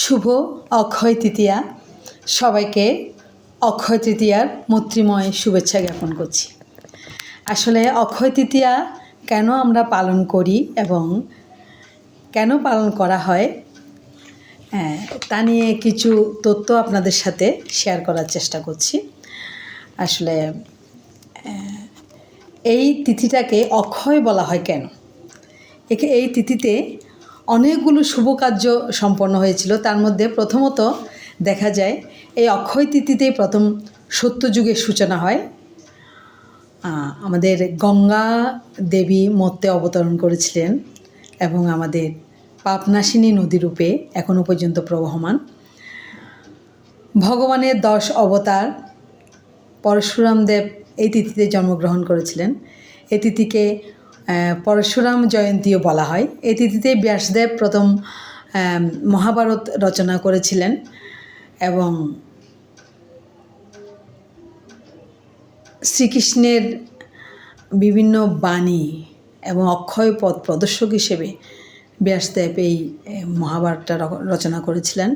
শুভ অক্ষয় তৃতীয়া। সবাইকে অক্ষয় তৃতীয়ার মৈত্রীময় শুভেচ্ছা জ্ঞাপন করছি। আসলে অক্ষয় তৃতীয়া কেন আমরা পালন করি এবং কেন পালন করা হয় তা নিয়ে কিছু তথ্য আপনাদের সাথে শেয়ার করার চেষ্টা করছি। আসলে এই তিথিটাকে অক্ষয় বলা হয় কেন? এই তিথিতে অনেকগুলো শুভ কার্য সম্পন্ন হয়েছিল। তার মধ্যে প্রথমত দেখা যায় এই অক্ষয় তিথিতেই প্রথম সত্যযুগের সূচনা হয়। আমাদের গঙ্গা দেবী মর্তে অবতরণ করেছিলেন এবং আমাদের পাপনাশিনী নদী রূপে এখনও পর্যন্ত প্রবহমান। ভগবানের 10 অবতার পরশুরাম দেব এই তিথিতে জন্মগ্রহণ করেছিলেন। এই তিথিকে পরশুরাম জয়ন্তীও বলা হয়। এই তিথিতে ব্যাসদেব প্রথম মহাভারত রচনা করেছিলেন এবং শ্রীকৃষ্ণের বিভিন্ন বাণী এবং অক্ষয় পথ প্রদর্শক হিসেবে ব্যাসদেব এই মহাভারতটা রচনা করেছিলেন।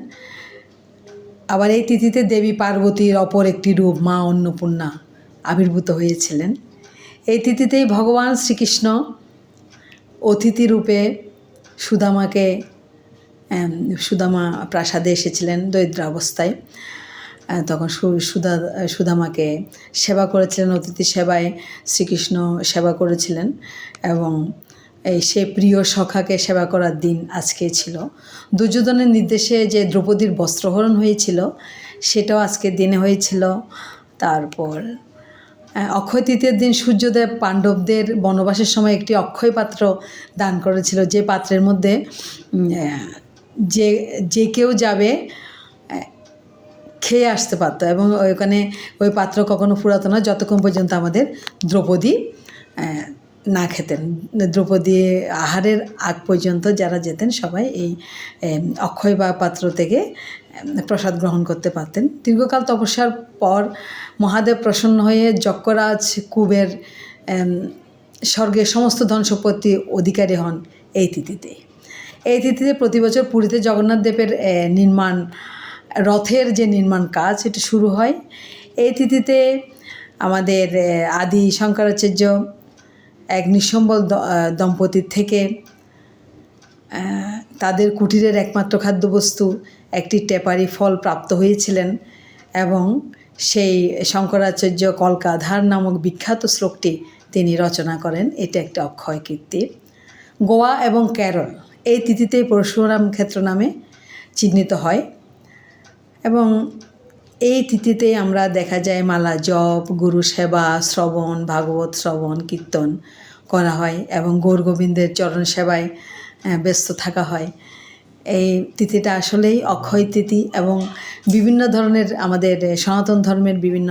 আবার এই তিথিতে দেবী পার্বতীর অপর একটি রূপ মা অন্নপূর্ণা আবির্ভূত হয়েছিলেন। এই তিথিতেই ভগবান শ্রীকৃষ্ণ অতিথি রূপে সুদামা প্রাসাদে এসেছিলেন দরিদ্রাবস্থায়। তখন সুদামাকে সেবা করেছিলেন, অতিথি সেবায় শ্রীকৃষ্ণ সেবা করেছিলেন এবং সে প্রিয় সখাকে সেবা করার দিন আজকে ছিল। দুর্যোধনের নির্দেশে যে দ্রৌপদীর বস্ত্রহরণ হয়েছিল সেটাও আজকের দিনে হয়েছিল। তারপর অক্ষয় তৃতীয়ার দিন সূর্যদেব পাণ্ডবদের বনবাসের সময় একটি অক্ষয় পাত্র দান করেছিল, যে পাত্রের মধ্যে যে কেউ যাবে খেয়ে আসতে পারতো এবং ওইখানে ওই পাত্র কখনো ফুরাতো না যতক্ষণ পর্যন্ত আমাদের দ্রৌপদী না খেতেন। দ্রৌপদী আহারের আগ পর্যন্ত যারা যেতেন সবাই এই অক্ষয় বা পাত্র থেকে প্রসাদ গ্রহণ করতে পারতেন। দীর্ঘকাল তপস্যার পর মহাদেব প্রসন্ন হয়ে যক্ষরাজ কুবের স্বর্গের সমস্ত ধন সম্পত্তি অধিকারী হন এই তিথিতে। এই তিথিতে প্রতি বছর পুরীতে জগন্নাথ দেবের রথের যে নির্মাণ কাজ এটা শুরু হয়। এই তিথিতে আমাদের আদি শঙ্করাচার্য এক নিঃসম্বল দম্পতির থেকে তাদের কুটিরের একমাত্র খাদ্যবস্তু একটি টেপারি ফল প্রাপ্ত হয়েছিলেন এবং সেই শঙ্করাচার্য কলকাধার নামক বিখ্যাত শ্লোকটি তিনি রচনা করেন। এটা একটা অক্ষয় কীর্তি। গোয়া এবং কেরল এই তিথিতেই পরশুরাম ক্ষেত্র নামে চিহ্নিত হয় এবং এই তিথিতে আমরা দেখা যায় মালা জপ, গুরু সেবা, শ্রবণ, ভাগবত শ্রবণ, কীর্তন করা হয় এবং গৌর গোবিন্দের চরণ সেবায় ব্যস্ত থাকা হয়। এই তিথিটা আসলেই অক্ষয় তিথি এবং বিভিন্ন ধরনের আমাদের সনাতন ধর্মের বিভিন্ন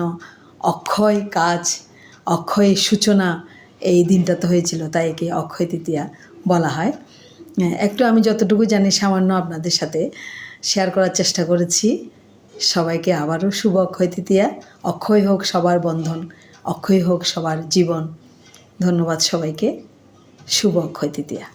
অক্ষয় কাজ, অক্ষয় সূচনা এই দিনটাতে হয়েছিল, তাই একে অক্ষয় তৃতীয়া বলা হয়। একটু আমি যতটুকু জানি সামান্য আপনাদের সাথে শেয়ার করার চেষ্টা করেছি। সবাইকে আবারও শুভ অক্ষয় তৃতীয়া। অক্ষয় হোক সবার বন্ধন, অক্ষয় হোক সবার জীবন। ধন্যবাদ সবাইকে। শুভ অক্ষয় তৃতীয়া।